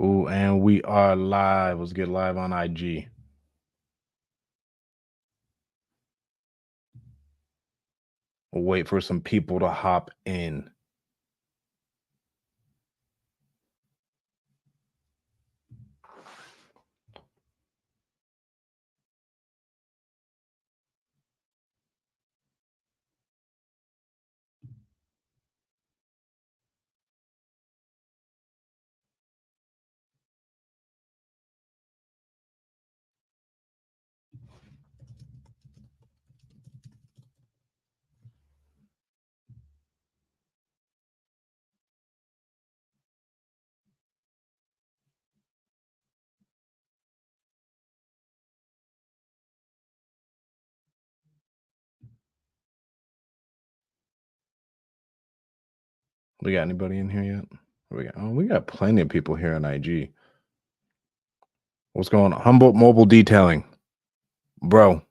Ooh, and we are live. Let's get live on IG. We'll wait for some people to hop in. We got anybody in here yet? We got plenty of people here on IG. What's going on? Humboldt Mobile Detailing. Bro,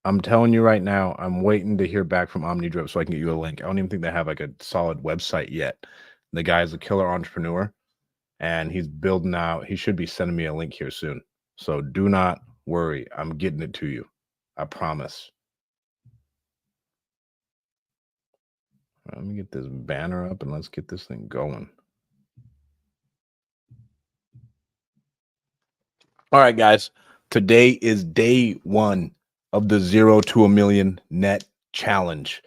I'm telling you right now, I'm waiting to hear back from OmniDrip so I can get you a link. I don't even think they have like a solid website yet. The guy's a killer entrepreneur and he's building out. He should be sending me a link here soon. So do not worry. I'm getting it to you. I promise. Let me get this banner up and let's get this thing going. All right, guys. Today is day one of the 0 to a million net challenge.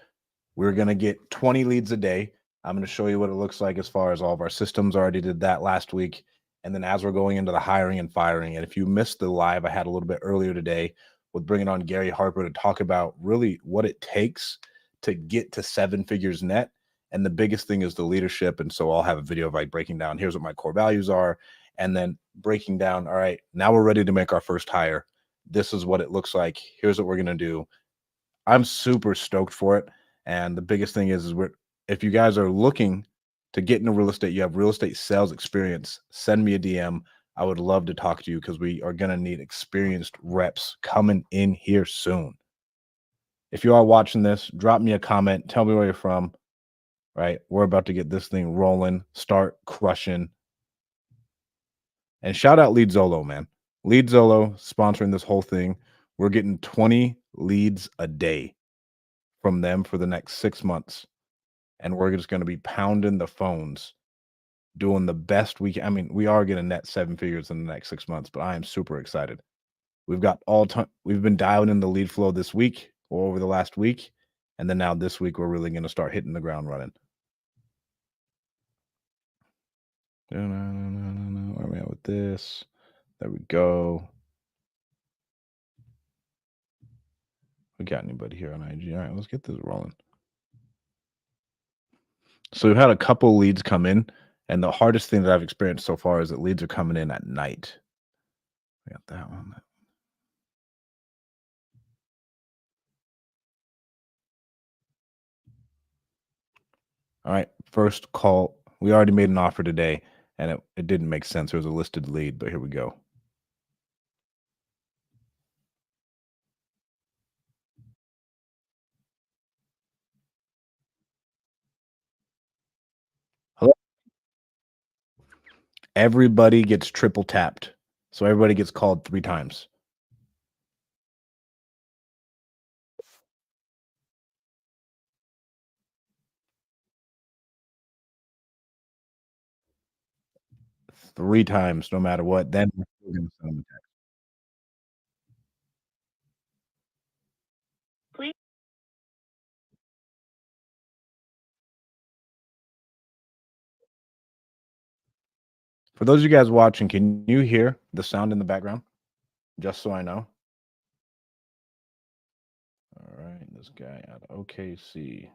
We're going to get 20 leads a day. I'm going to show you what it looks like as far as all of our systems. Already did that last week. And then as we're going into the hiring and firing, and if you missed the live I had a little bit earlier today with bringing on Gary Harper to talk about really what it takes to get to 7 figures net. And the biggest thing is the leadership. And so I'll have a video of like breaking down, here's what my core values are, and then breaking down, all right, now we're ready to make our first hire. This is what it looks like. Here's what we're going to do. I'm super stoked for it. And the biggest thing is if you guys are looking to get into real estate, you have real estate sales experience, send me a DM. I would love to talk to you because we are going to need experienced reps coming in here soon. If you are watching this, drop me a comment. Tell me where you're from. Right. We're about to get this thing rolling, start crushing. And shout out Lead Zolo, man. Lead Zolo sponsoring this whole thing. We're getting 20 leads a day from them for the next 6 months. And we're just going to be pounding the phones, doing the best we can. I mean, we are going to net 7 figures in the next 6 months, but I am super excited. We've got we've been dialing in the lead flow this week or over the last week. And then now this week, we're really going to start hitting the ground running. Where are we at with this? There we go. We got anybody here on IG? All right, let's get this rolling. So we've had a couple leads come in, and the hardest thing that I've experienced so far is that leads are coming in at night. We got that one. All right, first call. We already made an offer today, and it didn't make sense. There was a listed lead, but here we go. Hello. Everybody gets triple tapped. So everybody gets called 3 times. Three times, no matter what. Then we're still gonna send them a text. For those of you guys watching, can you hear the sound in the background? Just so I know. All right, this guy out of OKC.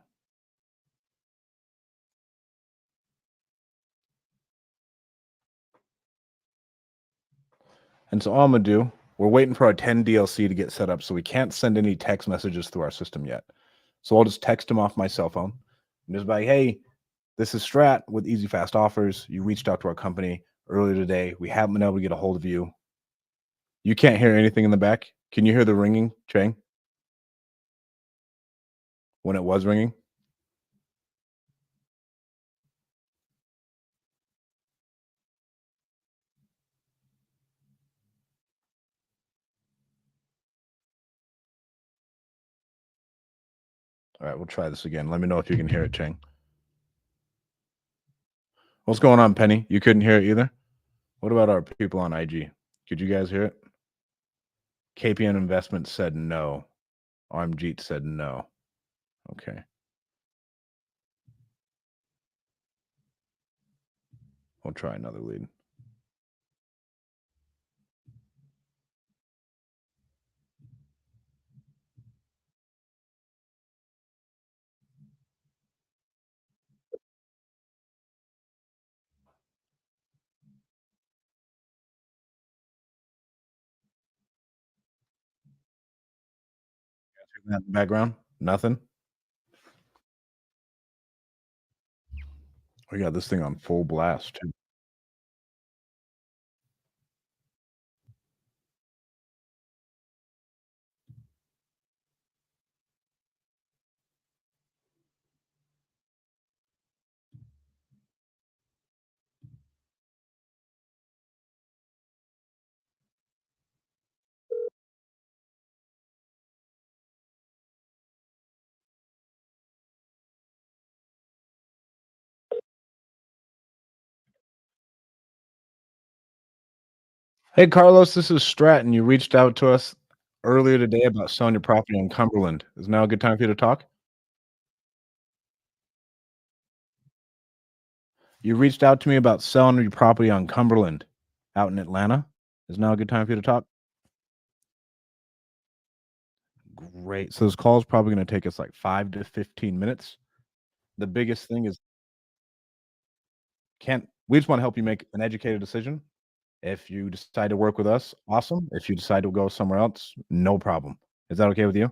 And so all I'm gonna do, we're waiting for our 10 DLC to get set up, so we can't send any text messages through our system yet. So I'll just text him off my cell phone and just be like, hey, this is Strat with Easy Fast Offers. You reached out to our company earlier today. We haven't been able to get a hold of you. You can't hear anything in the back. Can you hear the ringing, Chang? When it was ringing? All right, we'll try this again. Let me know if you can hear it, Chang. What's going on, Penny? You couldn't hear it either? What about our people on IG? Could you guys hear it? KPN Investments said no. Armjeet said no. Okay. We'll try another lead. In the background? Nothing? We got this thing on full blast too. Hey, Carlos, this is Stratton. You reached out to us earlier today about selling your property in Cumberland. Is now a good time for you to talk? You reached out to me about selling your property on Cumberland out in Atlanta. Is now a good time for you to talk? Great. So this call is probably going to take us like 5 to 15 minutes. The biggest thing is can't we just want to help you make an educated decision. If you decide to work with us, awesome. If you decide to go somewhere else, no problem. Is that okay with you?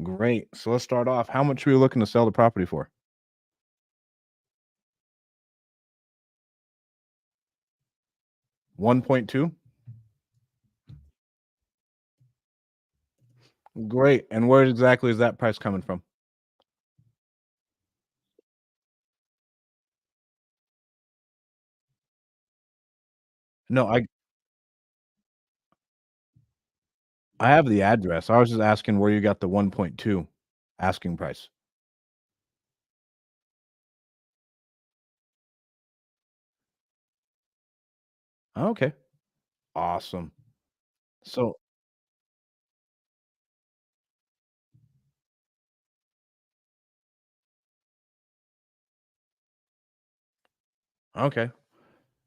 Great. So let's start off. How much are you looking to sell the property for? 1.2? Great. And where exactly is that price coming from? No, I have the address. I was just asking where you got the 1.2 asking price. Okay. Awesome. So, okay.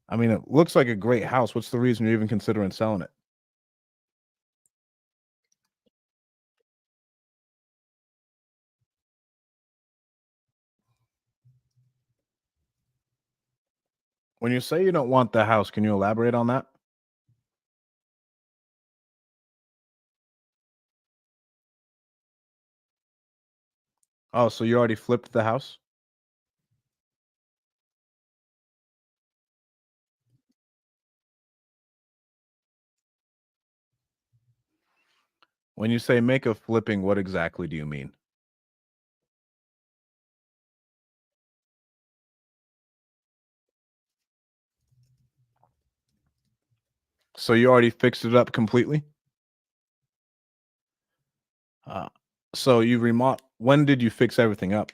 I mean, it looks like a great house. What's the reason you're even considering selling it? When you say you don't want the house, can you elaborate on that? Oh, so you already flipped the house? When you say make a flipping, what exactly do you mean? So you already fixed it up completely? Uh, so you when did you fix everything up?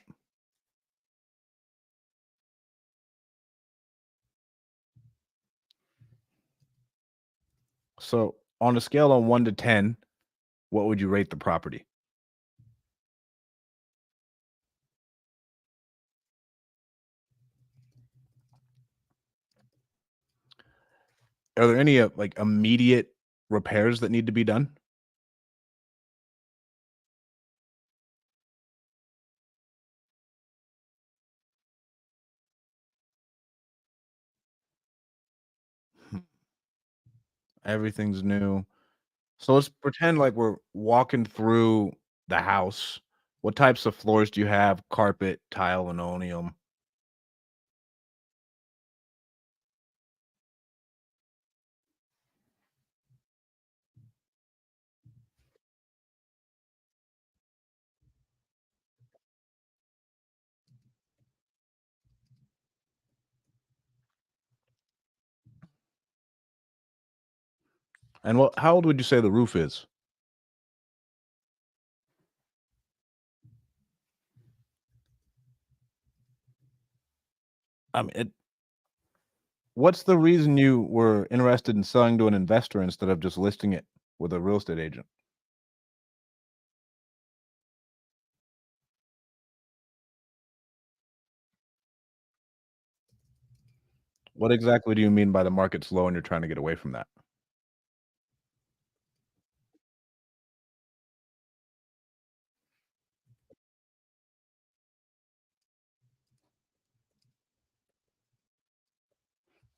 So on a scale of 1 to 10, what would you rate the property? Are there any like immediate repairs that need to be done? Hmm. Everything's new. So let's pretend like we're walking through the house. What types of floors do you have? Carpet, tile, linoleum? And how old would you say the roof is? it what's the reason you were interested in selling to an investor instead of just listing it with a real estate agent? What exactly do you mean by the market's low and you're trying to get away from that?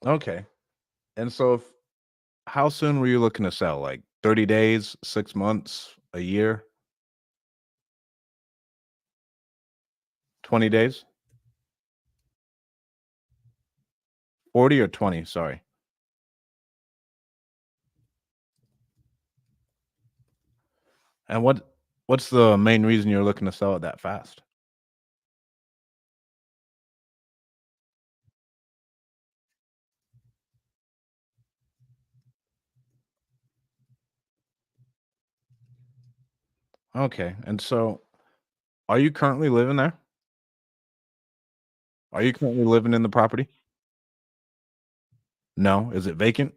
Okay. And so if how soon were you looking to sell? Like 30 days, 6 months, a year, 20 days? 40 or 20, sorry. And what's the main reason you're looking to sell it that fast? Okay. And so are you currently living there? Are you currently living in the property? No. Is it vacant?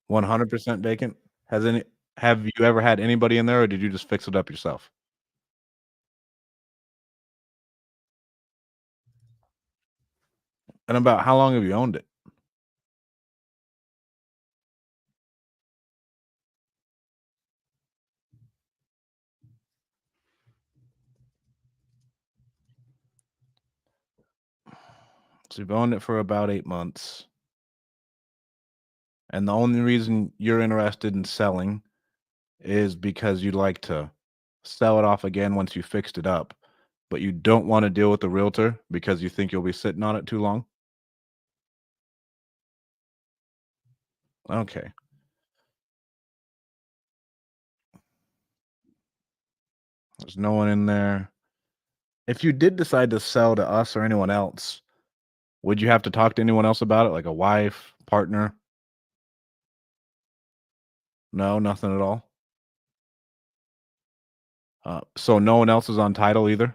100% vacant? Have you ever had anybody in there or did you just fix it up yourself? And about how long have you owned it? So you've owned it for about 8 months. And the only reason you're interested in selling is because you'd like to sell it off again once you fixed it up, but you don't wanna deal with the realtor because you think you'll be sitting on it too long? Okay. There's no one in there. If you did decide to sell to us or anyone else, would you have to talk to anyone else about it, like a wife, partner? No, nothing at all? So no one else is on title either?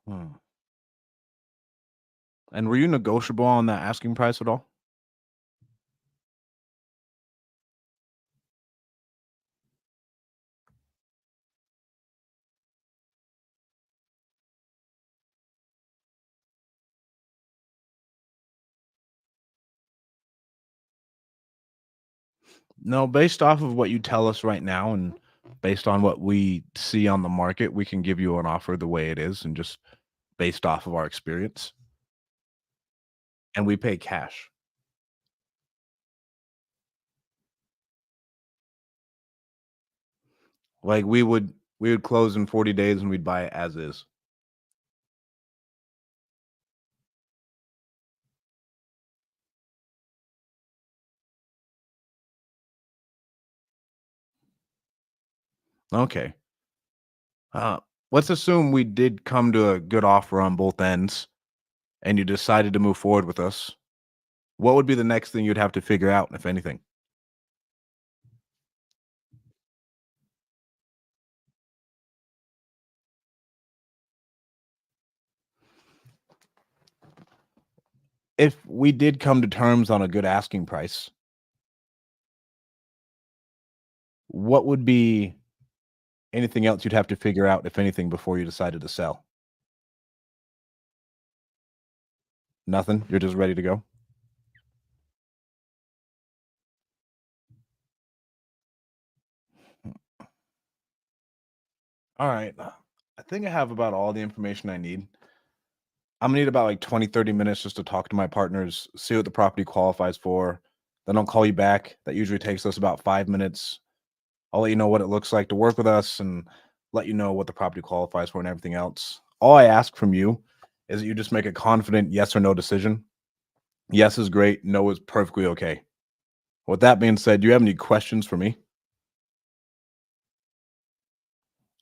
Hmm. And were you negotiable on that asking price at all? No, based off of what you tell us right now and based on what we see on the market, we can give you an offer the way it is and just based off of our experience, and we pay cash. Like, we would close in 40 days and we'd buy it as is. Okay. Uh, let's assume we did come to a good offer on both ends and you decided to move forward with us. What would be the next thing you'd have to figure out, if anything? If we did come to terms on a good asking price, what would be anything else you'd have to figure out, if anything, before you decided to sell? Nothing? You're just ready to go? Alright. I think I have about all the information I need. I'm gonna need about, like, 20, 30 minutes just to talk to my partners, see what the property qualifies for, then I'll call you back. That usually takes us about 5 minutes. I'll let you know what it looks like to work with us and let you know what the property qualifies for and everything else. All I ask from you is that you just make a confident yes or no decision. Yes is great, no is perfectly okay. With that being said, do you have any questions for me?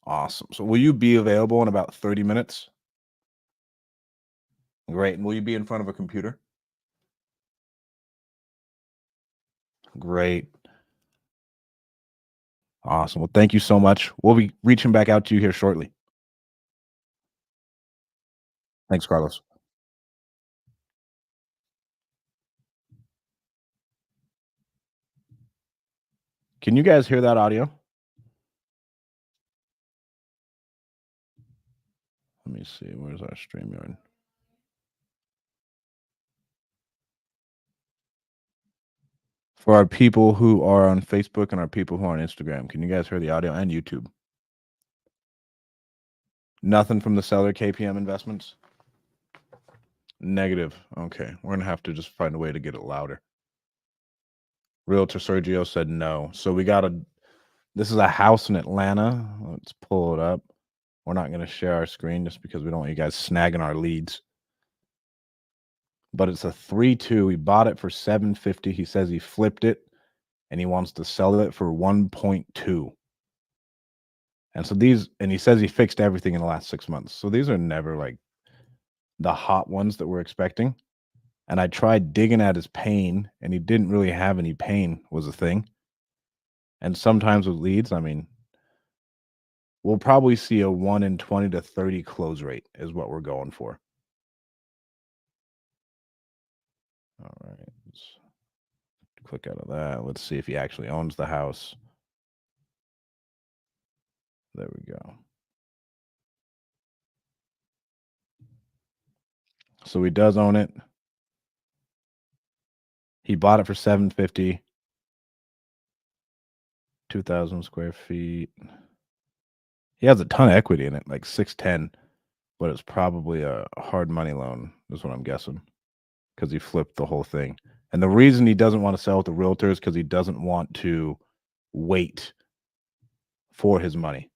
Awesome. So will you be available in about 30 minutes? Great. And will you be in front of a computer? Great. Awesome. Well, thank you so much. We'll be reaching back out to you here shortly. Thanks, Carlos. Can you guys hear that audio? Let me see. Where's our StreamYard? For our people who are on Facebook and our people who are on Instagram, can you guys hear the audio and YouTube? Nothing from the seller KPM investments? Negative. Okay. We're going to have to just find a way to get it louder. Realtor Sergio said no. So this is a house in Atlanta. Let's pull it up. We're not going to share our screen just because we don't want you guys snagging our leads. But it's a 3-2. He bought it for $750. He says he flipped it and he wants to sell it for 1.2. And so he says he fixed everything in the last 6 months. So these are never like the hot ones that we're expecting. And I tried digging at his pain, and he didn't really have any pain was a thing. And sometimes with leads, I mean, we'll probably see a 1 in 20 to 30 close rate is what we're going for. All right. Let's click out of that. Let's see if he actually owns the house. There we go. So he does own it. He bought it for $750, 2,000 square feet. He has a ton of equity in it, like 610, but it's probably a hard money loan, is what I'm guessing, because he flipped the whole thing. And the reason he doesn't want to sell with the realtor is because he doesn't want to wait for his money.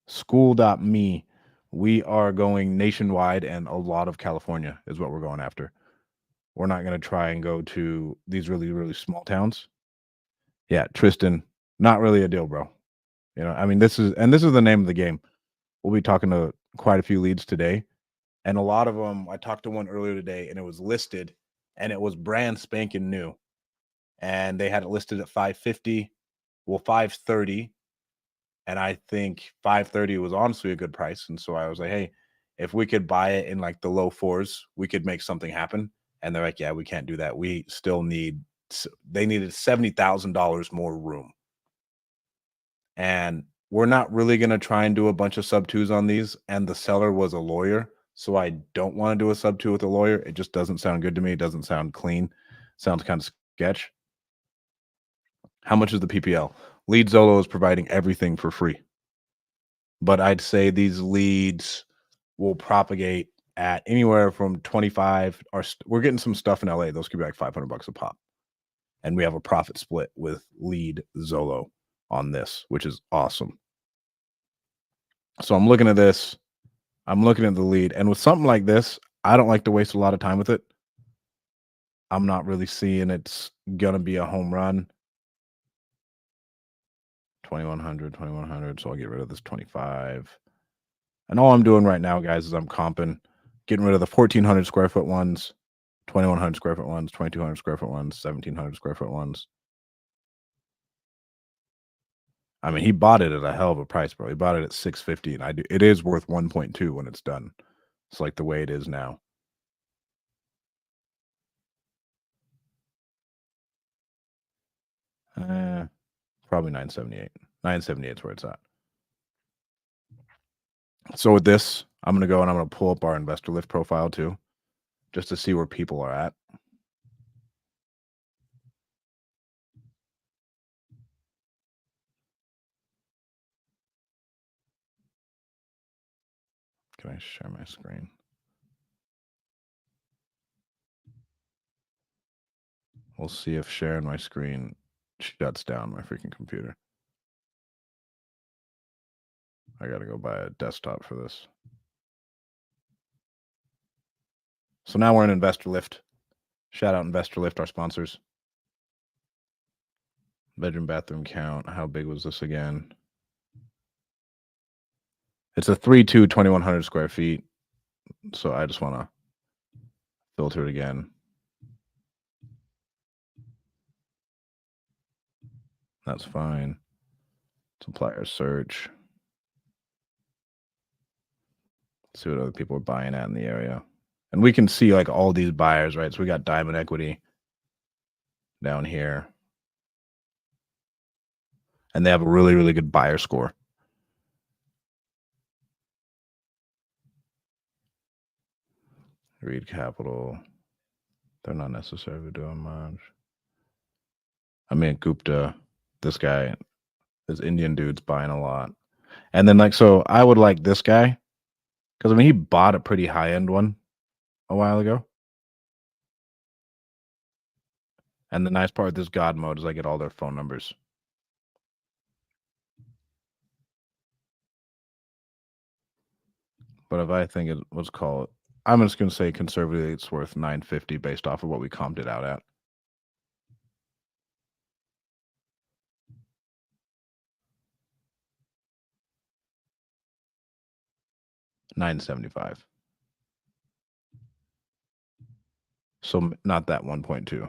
School.me, we are going nationwide, and a lot of California is what we're going after. We're not going to try and go to these really, really small towns. Yeah, Tristan, not really a deal, bro. You know, I mean, this is the name of the game. We'll be talking to quite a few leads today, and a lot of them. I talked to one earlier today, and it was listed, and it was brand spanking new, and they had it listed at 550, well 530, and I think 530 was honestly a good price. And so I was like, hey, if we could buy it in like the low fours, we could make something happen. And they're like, yeah, we can't do that. We still they needed $70,000 more room. And we're not really going to try and do a bunch of sub twos on these. And the seller was a lawyer. So I don't want to do a sub two with a lawyer. It just doesn't sound good to me. It doesn't sound clean. Sounds kind of sketch. How much is the PPL? Lead Zolo is providing everything for free. But I'd say these leads will propagate at anywhere from 25. We're getting some stuff in LA. Those could be like $500 a pop. And we have a profit split with Lead Zolo on this, which is awesome. So I'm looking at this. I'm looking at the lead. And with something like this, I don't like to waste a lot of time with it. I'm not really seeing it's going to be a home run. 2100. So I'll get rid of this 25. And all I'm doing right now, guys, is I'm comping, getting rid of the 1,400 square foot ones, 2,100 square foot ones, 2,200 square foot ones, 1,700 square foot ones. I mean, he bought it at a hell of a price, bro. He bought it at 650, and it is worth 1.2 when it's done. It's like the way it is now. Probably 978. 978 is where it's at. So with this, I'm gonna go and I'm gonna pull up our investor lift profile too, just to see where people are at. Can I share my screen? We'll see if sharing my screen shuts down my freaking computer. I gotta go buy a desktop for this. So now we're in Investor Lift. Shout out Investor Lift, our sponsors. Bedroom, bathroom count. How big was this again? It's a 3-2, 2,100 square feet. So I just want to filter it again. That's fine. Supplier search. See what other people are buying at in the area. And we can see like all these buyers, right? So we got Diamond Equity down here. And they have a really, really good buyer score. Reed Capital. They're not necessarily doing much. I mean, Gupta, this guy, this Indian dude's buying a lot. And then, like, so I would like this guy because I mean, he bought a pretty high end one a while ago. And the nice part of this God mode is I get all their phone numbers. But if I think it, let's call it, I'm just going to say conservatively it's worth 950 based off of what we comped it out at. $975. So not that 1.2.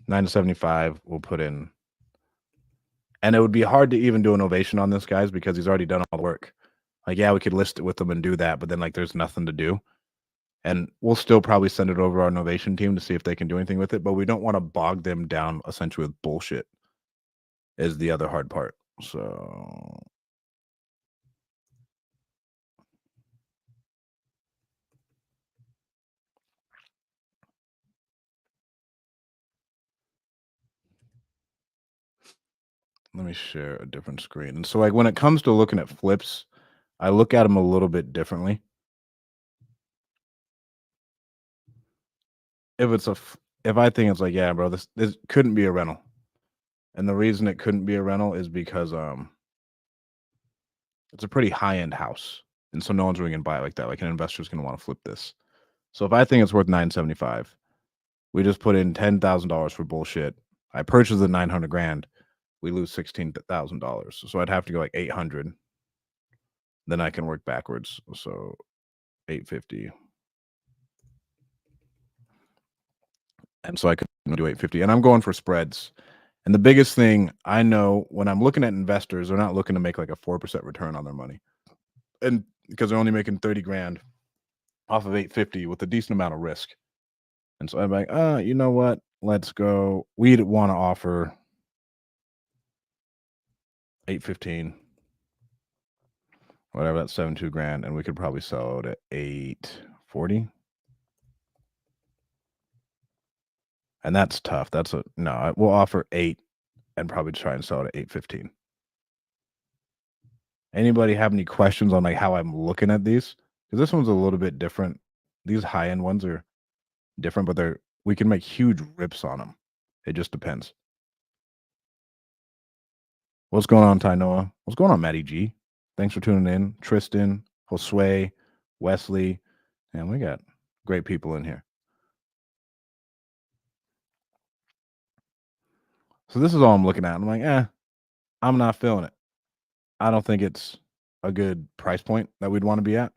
$975 we'll put in. And it would be hard to even do an ovation on this, guys, because he's already done all the work. Like, yeah, we could list it with them and do that, but then like there's nothing to do. And we'll still probably send it over our innovation team to see if they can do anything with it, but we don't want to bog them down essentially with bullshit is the other hard part. So let me share a different screen. And so like when it comes to looking at flips, I look at them a little bit differently. If it's if I think it's like, yeah, bro, this couldn't be a rental. And the reason it couldn't be a rental is because it's a pretty high-end house. And so no one's really gonna buy it like that. Like an investor's gonna want to flip this. So if I think it's worth 975, we just put in $10,000 for bullshit. I purchased the 900 grand. We lose $16,000. So I'd have to go like 800. Then I can work backwards. So 850. And so I could do 850. And I'm going for spreads. And the biggest thing I know when I'm looking at investors, they're not looking to make like a 4% return on their money. And because they're only making 30 grand off of 850 with a decent amount of risk. And so I'm like, you know what? Let's go. We'd want to offer 815, whatever, that's 72 grand, and we could probably sell it at 840. And that's tough. That's a no, we'll offer 8 and probably try and sell it at 815. Anybody have any questions on like how I'm looking at these? Because this one's a little bit different. These high-end ones are different, but we can make huge rips on them. It just depends. What's going on, Ty Noah? What's going on, Matty G? Thanks for tuning in. Tristan, Josue, Wesley, and we got great people in here. So this is all I'm looking at. I'm like, I'm not feeling it. I don't think it's a good price point that we'd want to be at.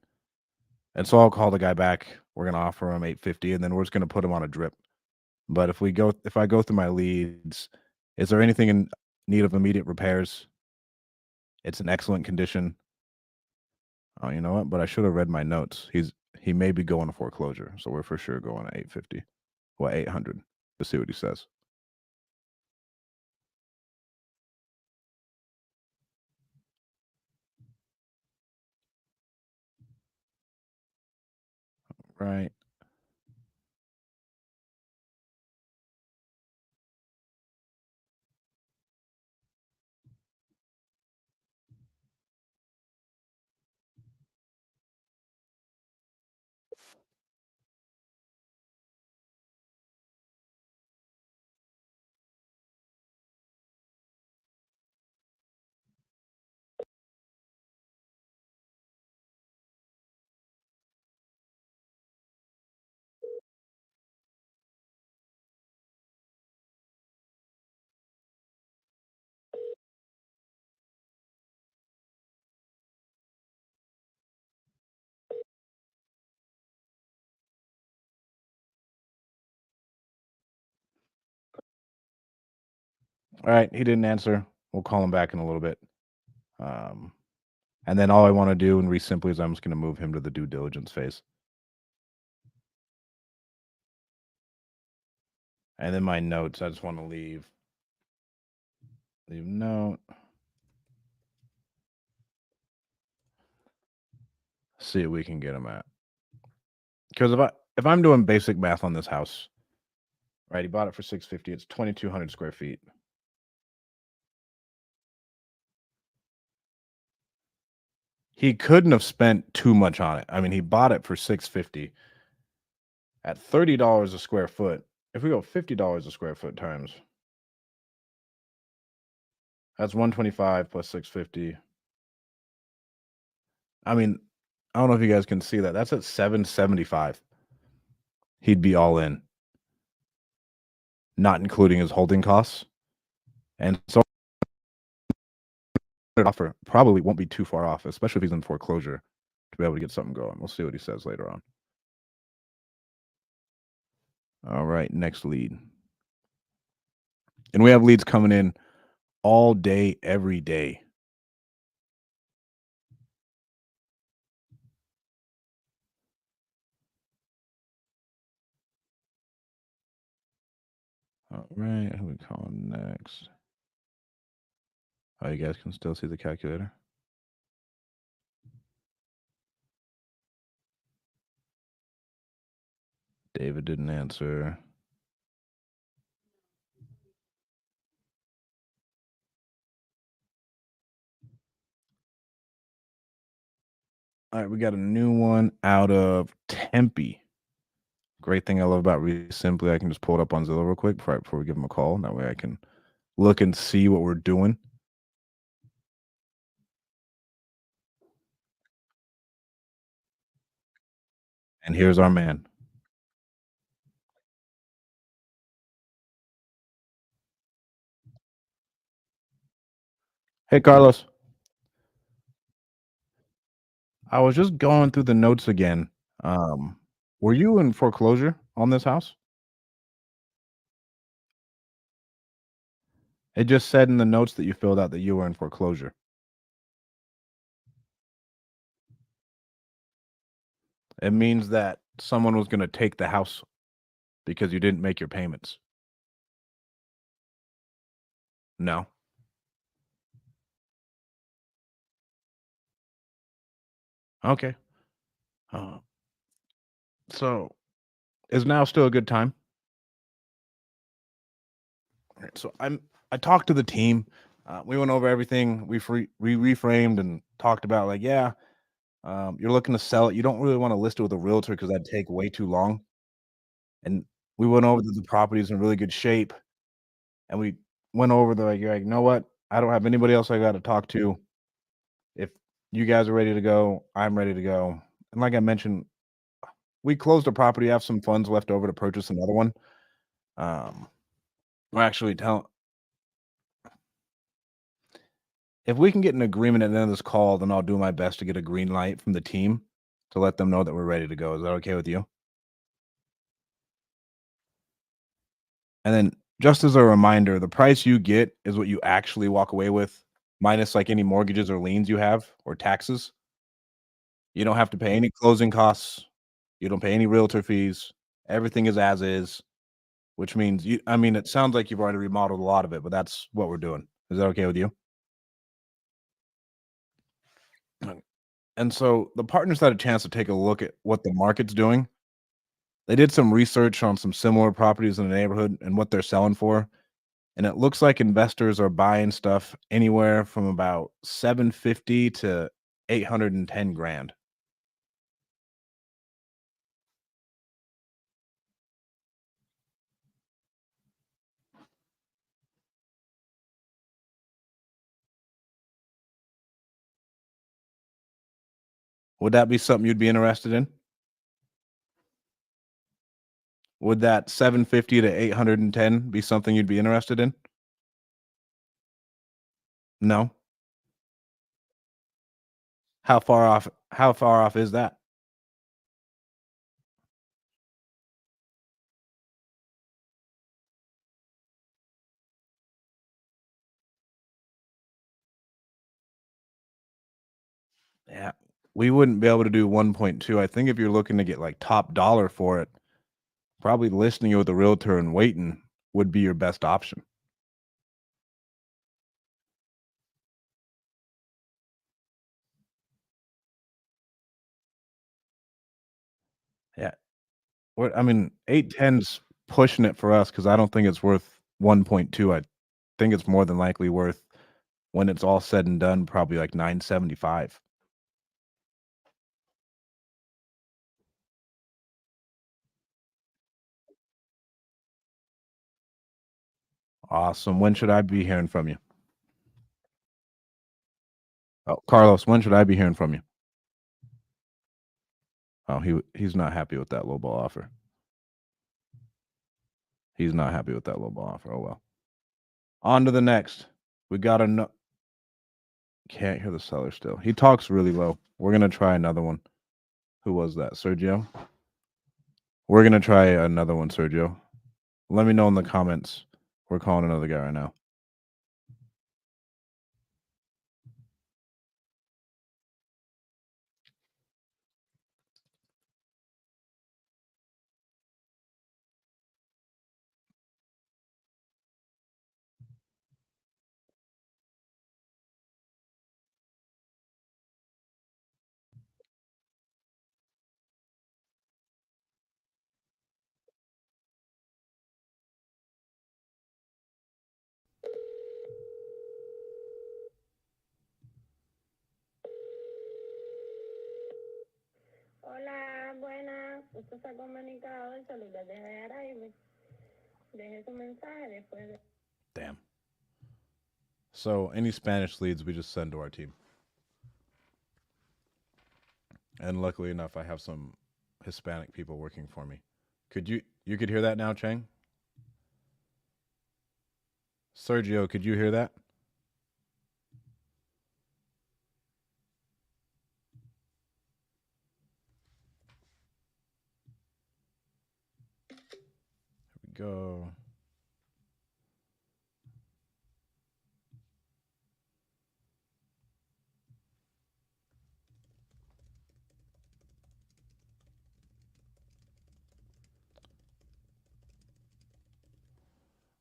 And so I'll call the guy back. We're gonna offer him 850, and then we're just gonna put him on a drip. But if I go through my leads, is there anything in need of immediate repairs? It's in excellent condition. Oh, you know what? But I should have read my notes. He may be going to foreclosure, so we're for sure going at 850. Well, 800. Let's see what he says. Right. All right, he didn't answer. We'll call him back in a little bit. Um, and then all I want to do and simply is I'm just going to move him to the due diligence phase. And then my notes, I just want to leave note. See what we can get him at. Because if I'm doing basic math on this house, right? He bought it for 650. It's 2,200 square feet. He couldn't have spent too much on it. I mean, he bought it for 650 at $30 a square foot. If we go $50 a square foot times, that's 125 plus 650. I mean, I don't know if you guys can see that. That's at 775. He'd be all in, not including his holding costs. And so offer probably won't be too far off, especially if he's in foreclosure, to be able to get something going. We'll see what he says later on. All right, next lead. And we have leads coming in all day, every day. All right, who we calling next? Oh, you guys can still see the calculator? David didn't answer. All right, we got a new one out of Tempe. Great thing I love about Simply, I can just pull it up on Zillow real quick before we give them a call. That way I can look and see what we're doing. And here's our man. Hey, Carlos. I was just going through the notes again. Um, were you in foreclosure on this house? It just said in the notes that you filled out that you were in foreclosure. It means that someone was going to take the house because you didn't make your payments. No. Okay. Uh, so is now still a good time? All right, so I talked to the team. We went over everything. We reframed and talked about like, yeah, you're looking to sell it. You don't really want to list it with a realtor because that'd take way too long. And we went over that the property's in really good shape, and we went over the like, you're like, you know what? I don't have anybody else I got to talk to. If you guys are ready to go, I'm ready to go. And like I mentioned, we closed the property, have some funds left over to purchase another one. We're actually telling if we can get an agreement at the end of this call, then I'll do my best to get a green light from the team to let them know that we're ready to go. Is that okay with you? And then just as a reminder, the price you get is what you actually walk away with, minus like any mortgages or liens you have or taxes. You don't have to pay any closing costs. You don't pay any realtor fees. Everything is as is, which means I mean, it sounds like you've already remodeled a lot of it, but that's what we're doing. Is that okay with you? And so the partners had a chance to take a look at what the market's doing. They did some research on some similar properties in the neighborhood and what they're selling for. And it looks like investors are buying stuff anywhere from about 750 to 810 grand. Would that be something you'd be interested in? Would that 750 to 810 be something you'd be interested in? No. How far off is that? Yeah, we wouldn't be able to do 1.2. I think if you're looking to get like top dollar for it, probably listing it with a realtor and waiting would be your best option. Yeah. What I mean, 810's pushing it for us because I don't think it's worth 1.2. I think it's more than likely worth, when it's all said and done, probably like 975. Awesome. When should I be hearing from you? Oh, Carlos, when should I be hearing from you? Oh, he's not happy with that low ball offer. He's not happy with that low ball offer. Oh well. On to the next. We got a no. Can't hear the seller still. He talks really low. We're gonna try another one. Who was that? Sergio? We're gonna try another one, Sergio. Let me know in the comments. We're calling another guy right now. Hola, buenas. Usted se ha comunicado el celular de Araime. Deje su mensaje después de... Damn. So any Spanish leads we just send to our team. And luckily enough, I have some Hispanic people working for me. You could hear that now, Chang? Sergio, could you hear that? Here we go.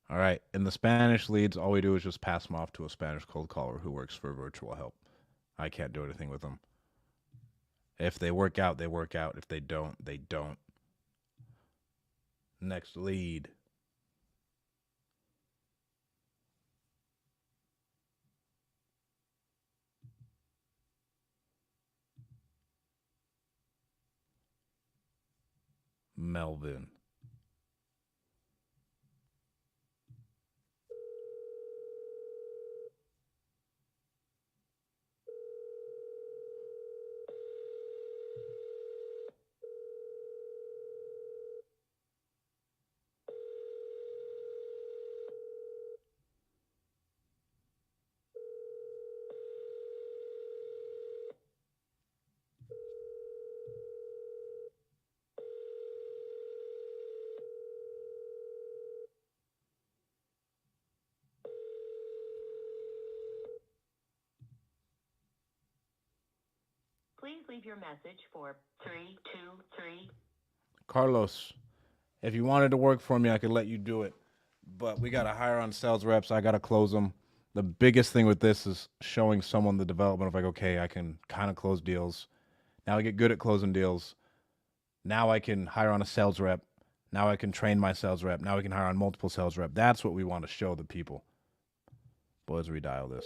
All right. In the Spanish leads, all we do is just pass them off to a Spanish cold caller who works for virtual help. I can't do anything with them. If they work out, they work out. If they don't, they don't. Next lead. Melvin. Please leave your message for 323. Carlos, if you wanted to work for me, I could let you do it. But we got to hire on sales reps. I got to close them. The biggest thing with this is showing someone the development of like, okay, I can kind of close deals. Now I get good at closing deals. Now I can hire on a sales rep. Now I can train my sales rep. Now we can hire on multiple sales rep. That's what we want to show the people. But let's redial this.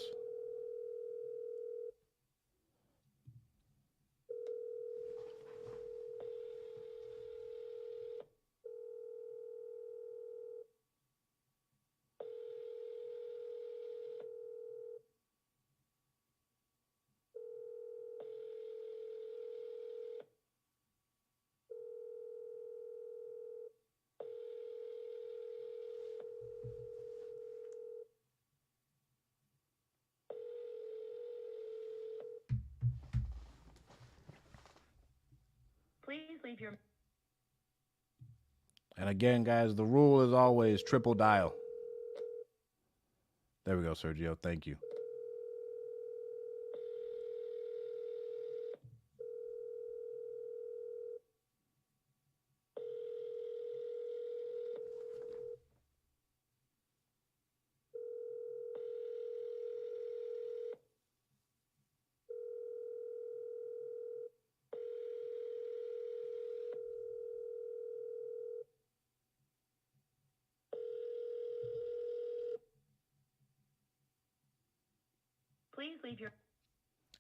Please leave your... And again, guys, the rule is always triple dial. There we go, Sergio. Thank you.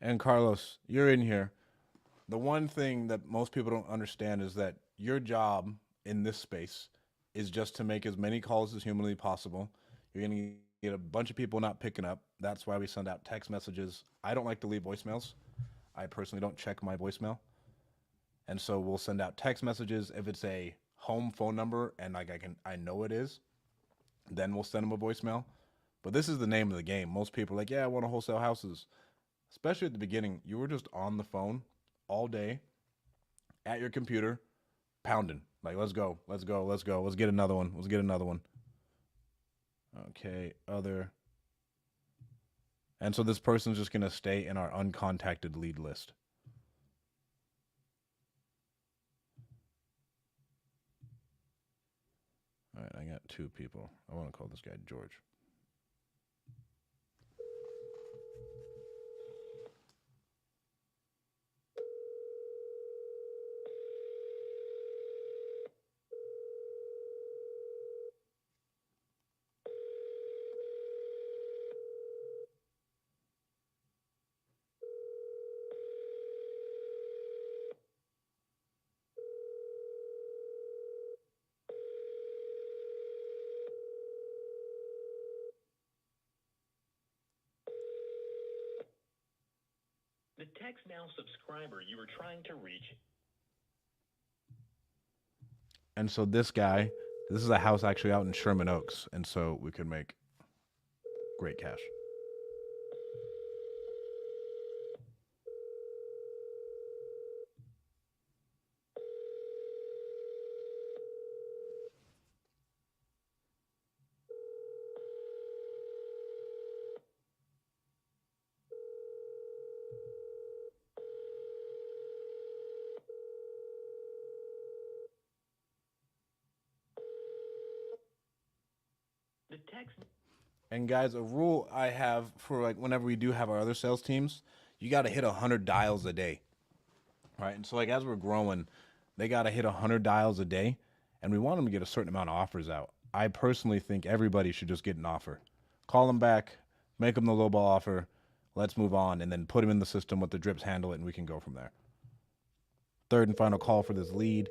And Carlos, you're in here. The one thing that most people don't understand is that your job in this space is just to make as many calls as humanly possible. You're going to get a bunch of people not picking up. That's why we send out text messages. I don't like to leave voicemails. I personally don't check my voicemail. And so we'll send out text messages if it's a home phone number and like I know it is, then we'll send them a voicemail. But this is the name of the game. Most people are like, "Yeah, I want to wholesale houses." Especially at the beginning, you were just on the phone all day at your computer, pounding. Like, let's go, let's go, let's go. Let's get another one. Let's get another one. Okay, other. And so this person's just going to stay in our uncontacted lead list. All right, I got two people. I want to call this guy George. The text now subscriber you were trying to reach. And so this guy, this is a house actually out in Sherman Oaks, and so we could make great cash. The text. And guys, a rule I have for like whenever we do have our other sales teams, you got to hit 100 dials a day, right? And so like as we're growing, they got to hit 100 dials a day, and we want them to get a certain amount of offers out. I personally think everybody should just get an offer, call them back, make them the lowball offer, let's move on, and then put them in the system with the drips, handle it, and we can go from there. Third and final call for this lead.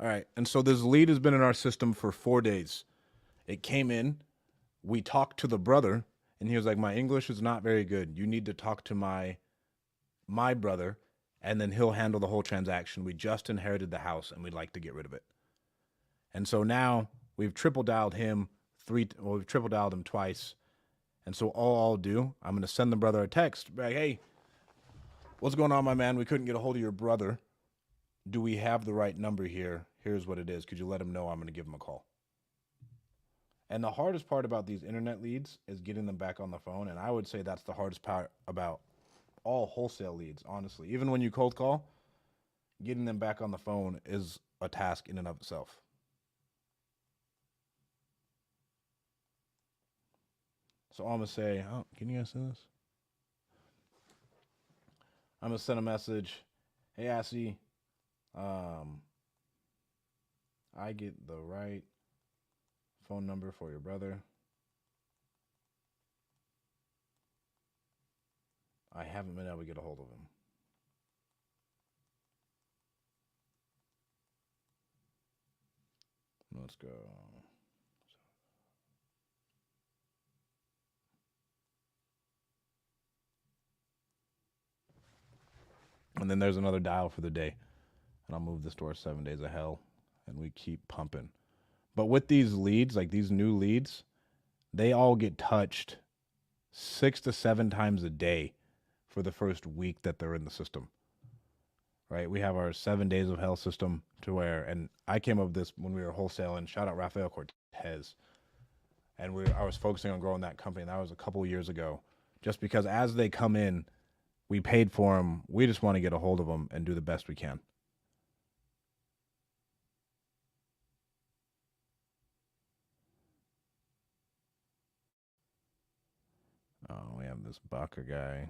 All right. And so this lead has been in our system for 4 days. It came in, we talked to the brother, and he was like, "My English is not very good. You need to talk to my brother, and then he'll handle the whole transaction. We just inherited the house and we'd like to get rid of it." And so now we've triple dialed him we've triple dialed him twice. And so all I'll do, I'm going to send the brother a text, like, "Hey, what's going on, my man? We couldn't get a hold of your brother. Do we have the right number here? Here's what it is. Could you let him know I'm going to give him a call?" And the hardest part about these internet leads is getting them back on the phone. And I would say that's the hardest part about all wholesale leads, honestly. Even when you cold call, getting them back on the phone is a task in and of itself. So I'm going to say, "Oh, can you guys see this?" I'm going to send a message. "Hey, Assy, um, I get the right phone number for your brother. I haven't been able to get a hold of him. Let's go." And then there's another dial for the day. And I'll move this to our 7 days of hell. And we keep pumping. But with these leads, like these new leads, they all get touched 6 to 7 times a day for the first week that they're in the system. Right? We have our 7 days of hell system to where, and I came up with this when we were wholesaling. Shout out Rafael Cortez. And I was focusing on growing that company. And that was a couple years ago. just because as they come in, we paid for them. We just want to get a hold of them and do the best we can. Oh, we have this Baca guy.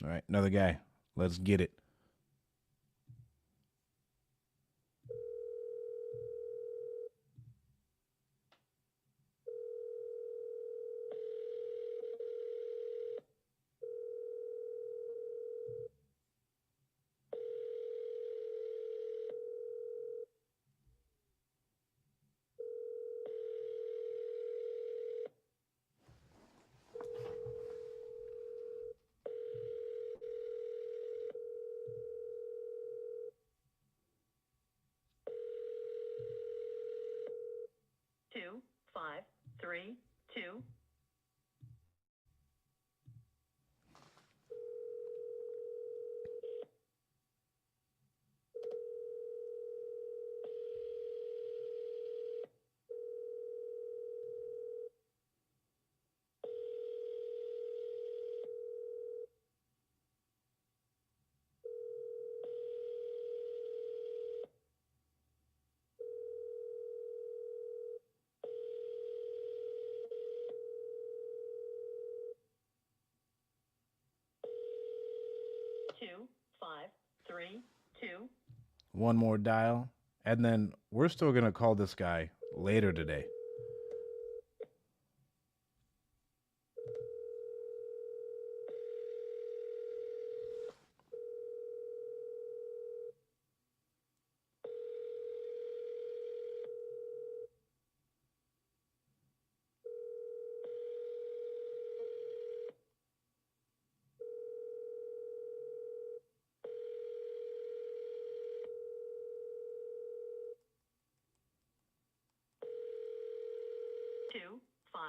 All right, another guy. Let's get it. Two, 5, 3, 2. Two, 5, 3, 2. One more dial, and then we're still gonna call this guy later today. Two, 5,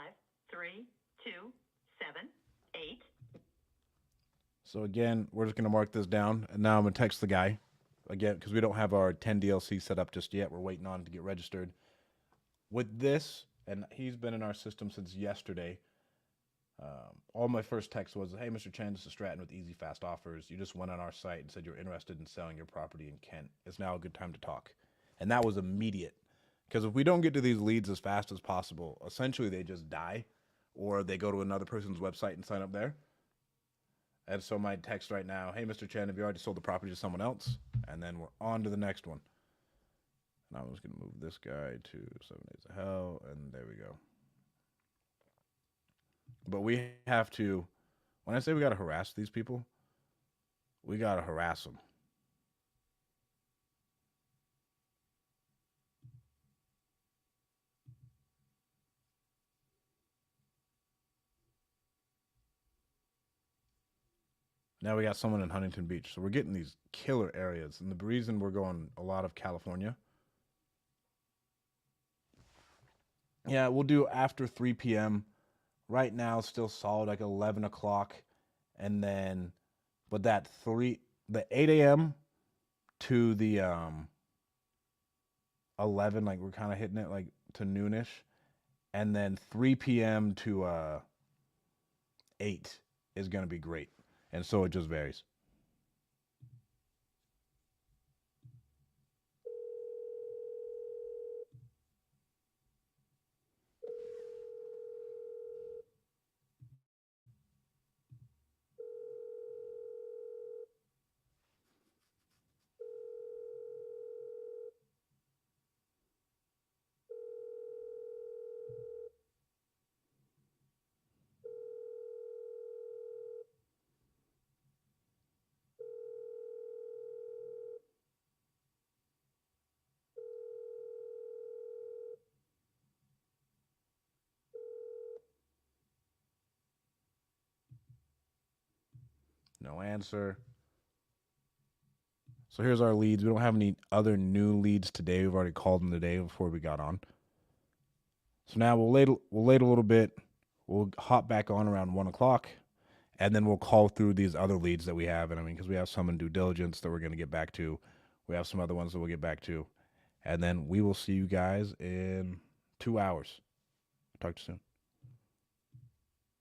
3, 2, 7, 8. So again, we're just gonna mark this down, and now I'm gonna text the guy again because we don't have our 10 DLC set up just yet. We're waiting on it to get registered. With this, and he's been in our system since yesterday. All my first text was, "Hey, Mr. Chen, this is Stratton with Easy Fast Offers. You just went on our site and said you're interested in selling your property in Kent. It's now a good time to talk." And that was immediate. Because if we don't get to these leads as fast as possible, essentially they just die, or they go to another person's website and sign up there. And so my text right now, "Hey, Mr. Chen, have you already sold the property to someone else?" And then we're on to the next one. And I'm just going to move this guy to 7 Days of Hell, and there we go. But we have to, when I say we got to harass these people, we got to harass them. Now we got someone in Huntington Beach. So we're getting these killer areas. And the reason we're going a lot of California. Yeah, we'll do after 3 p.m. Right now, still solid like 11 o'clock. And then, but the 8 a.m. to the 11, like we're kind of hitting it like to noonish. And then 3 p.m. to 8 is going to be great. And so it just varies. No answer. So here's our leads. We don't have any other new leads today. We've already called them today before we got on. So now we'll wait a little bit. We'll hop back on around 1 o'clock, and then we'll call through these other leads that we have. And I mean, because we have some in due diligence that we're going to get back to, we have some other ones that we'll get back to, and then we will see you guys in 2 hours. Talk to you soon.